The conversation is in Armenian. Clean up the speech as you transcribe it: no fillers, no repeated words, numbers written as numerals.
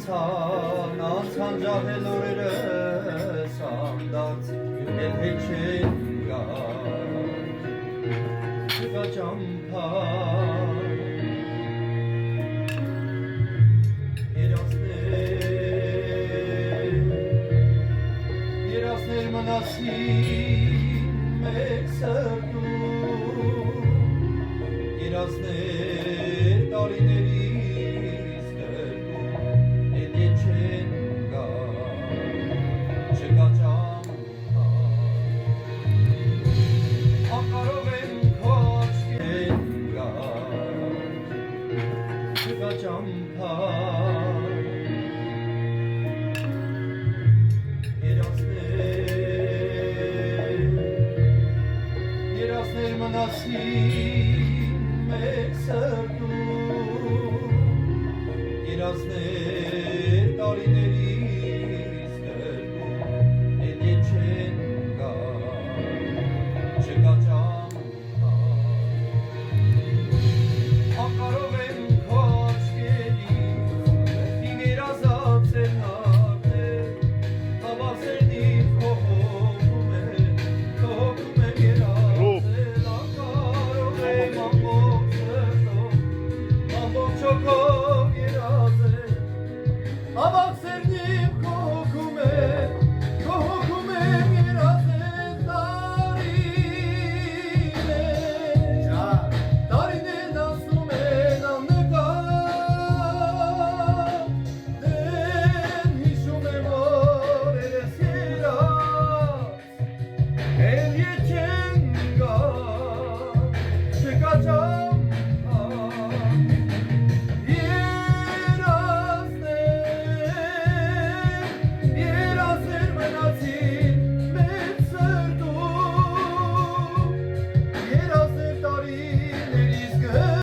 անցան ջահել օրերս անդարձ յունել հետ չեն գա ճամփա երասներ մնացին մեկ սրտում երասներ տարիներից գրկում էլ ետ չեն գա չկա ճամփա անկարող եմ քո աչքին գա չկա ճամփա երասներ մնացին մեկ սրտում երասներ